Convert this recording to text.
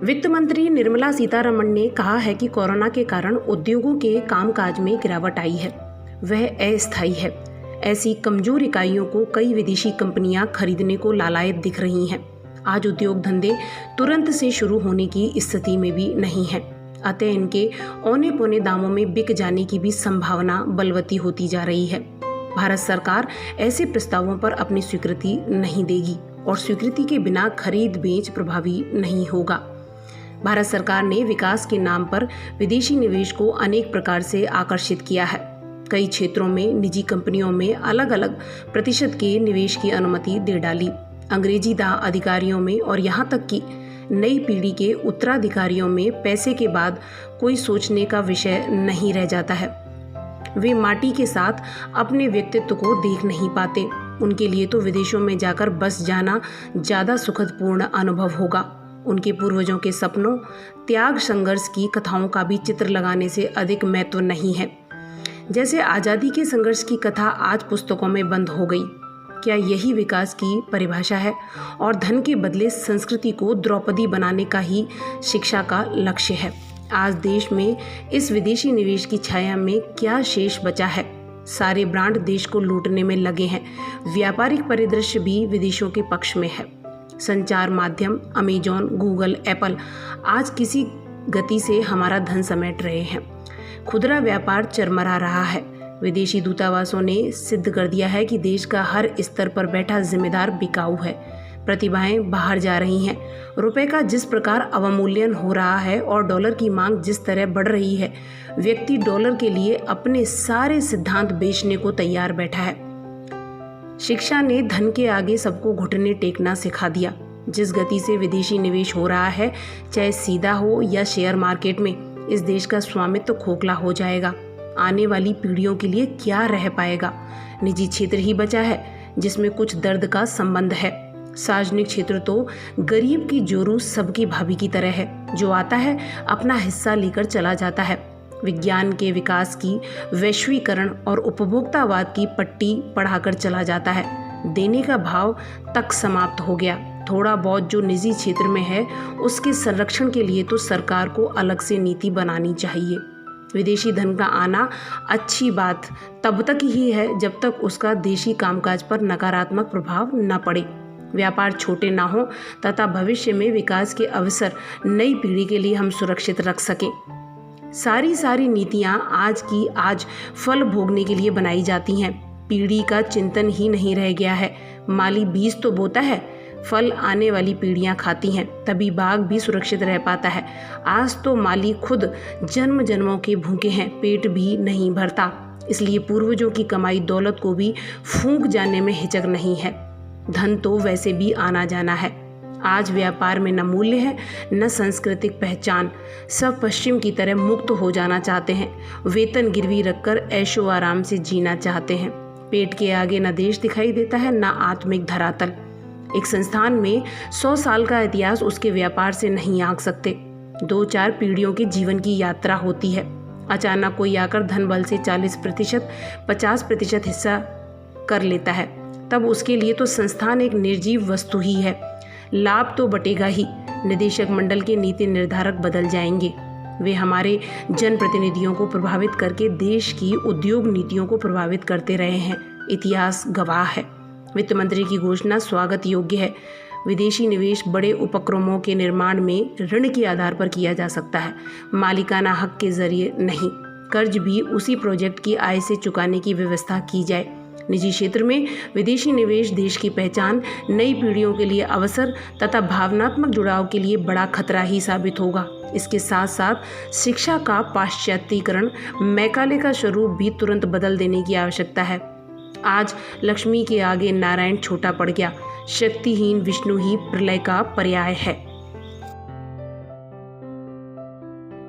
वित्त मंत्री निर्मला सीतारमण ने कहा है कि कोरोना के कारण उद्योगों के कामकाज में गिरावट आई है, वह अस्थायी है। ऐसी कमजोर इकाइयों को कई विदेशी कंपनियां खरीदने को लालायत दिख रही हैं। आज उद्योग धंधे तुरंत से शुरू होने की स्थिति में भी नहीं है, अतः इनके औने पौने दामों में बिक जाने की भी संभावना बलवती होती जा रही है। भारत सरकार ऐसे प्रस्तावों पर अपनी स्वीकृति नहीं देगी और स्वीकृति के बिना खरीद बेच प्रभावी नहीं होगा। भारत सरकार ने विकास के नाम पर विदेशी निवेश को अनेक प्रकार से आकर्षित किया है। कई क्षेत्रों में निजी कंपनियों में अलग अलग प्रतिशत के निवेश की अनुमति दे डाली। अंग्रेजी दाह अधिकारियों में और यहाँ तक कि नई पीढ़ी के उत्तराधिकारियों में पैसे के बाद कोई सोचने का विषय नहीं रह जाता है। वे माटी के साथ अपने व्यक्तित्व को देख नहीं पाते। उनके लिए तो विदेशों में जाकर बस जाना ज़्यादा सुखदपूर्ण अनुभव होगा। उनके पूर्वजों के सपनों, त्याग, संघर्ष की कथाओं का भी चित्र लगाने से अधिक महत्व नहीं है। जैसे आज़ादी के संघर्ष की कथा आज पुस्तकों में बंद हो गई। क्या यही विकास की परिभाषा है? और धन के बदले संस्कृति को द्रौपदी बनाने का ही शिक्षा का लक्ष्य है। आज देश में इस विदेशी निवेश की छाया में क्या शेष बचा है? सारे ब्रांड देश को लूटने में लगे हैं। व्यापारिक परिदृश्य भी विदेशों के पक्ष में है। संचार माध्यम अमेजॉन, गूगल, एप्पल आज किसी गति से हमारा धन समेट रहे हैं। खुदरा व्यापार चरमरा रहा है। विदेशी दूतावासों ने सिद्ध कर दिया है कि देश का हर स्तर पर बैठा जिम्मेदार बिकाऊ है। प्रतिभाएं बाहर जा रही हैं। रुपए का जिस प्रकार अवमूल्यन हो रहा है और डॉलर की मांग जिस तरह बढ़ रही है, व्यक्ति डॉलर के लिए अपने सारे सिद्धांत बेचने को तैयार बैठा है। शिक्षा ने धन के आगे सबको घुटने टेकना सिखा दिया। जिस गति से विदेशी निवेश हो रहा है, चाहे सीधा हो या शेयर मार्केट में, इस देश का स्वामित्व खोखला हो जाएगा। आने वाली पीढ़ियों के लिए क्या रह पाएगा? निजी क्षेत्र ही बचा है जिसमें कुछ दर्द का संबंध है। सार्वजनिक क्षेत्र तो गरीब की जोरू सबकी भाभी की तरह है, जो आता है अपना हिस्सा लेकर चला जाता है। विज्ञान के विकास की, वैश्वीकरण और उपभोक्तावाद की पट्टी पढ़ाकर चला जाता है। देने का भाव तक समाप्त हो गया। थोड़ा बहुत जो निजी क्षेत्र में है, उसके संरक्षण के लिए तो सरकार को अलग से नीति बनानी चाहिए। विदेशी धन का आना अच्छी बात तब तक ही है जब तक उसका देशी कामकाज पर नकारात्मक प्रभाव न पड़े, व्यापार छोटे ना हो तथा भविष्य में विकास के अवसर नई पीढ़ी के लिए हम सुरक्षित रख सकें। सारी नीतियां आज की आज फल भोगने के लिए बनाई जाती हैं। पीढ़ी का चिंतन ही नहीं रह गया है। माली बीज तो बोता है, फल आने वाली पीढ़ियां खाती हैं, तभी बाग भी सुरक्षित रह पाता है। आज तो माली खुद जन्म जन्मों के भूखे हैं, पेट भी नहीं भरता। इसलिए पूर्वजों की कमाई दौलत को भी फूंक जाने में हिचक नहीं है। धन तो वैसे भी आना जाना है। आज व्यापार में न मूल्य है न सांस्कृतिक पहचान। सब पश्चिम की तरह मुक्त हो जाना चाहते हैं। वेतन गिरवी रखकर ऐशो आराम से जीना चाहते हैं। पेट के आगे न देश दिखाई देता है न आत्मिक धरातल। एक संस्थान में 100 साल का इतिहास उसके व्यापार से नहीं आंक सकते। 2-4 पीढ़ियों के जीवन की यात्रा होती है। अचानक कोई आकर धन बल से 40%, 50% हिस्सा कर लेता है, तब उसके लिए तो संस्थान एक निर्जीव वस्तु ही है। लाभ तो बटेगा ही। निदेशक मंडल के नीति निर्धारक बदल जाएंगे। वे हमारे जनप्रतिनिधियों को प्रभावित करके देश की उद्योग नीतियों को प्रभावित करते रहे हैं। इतिहास गवाह है। वित्त मंत्री की घोषणा स्वागत योग्य है। विदेशी निवेश बड़े उपक्रमों के निर्माण में ऋण के आधार पर किया जा सकता है, मालिकाना हक के जरिए नहीं। कर्ज भी उसी प्रोजेक्ट की आय से चुकाने की व्यवस्था की जाए। निजी क्षेत्र में विदेशी निवेश देश की पहचान, नई पीढ़ियों के लिए अवसर तथा भावनात्मक जुड़ाव के लिए बड़ा खतरा ही साबित होगा। इसके साथ साथ शिक्षा का पाश्चात्यीकरण, मैकाले का स्वरूप भी तुरंत बदल देने की आवश्यकता है। आज लक्ष्मी के आगे नारायण छोटा पड़ गया। शक्तिहीन विष्णु ही प्रलय का पर्याय है।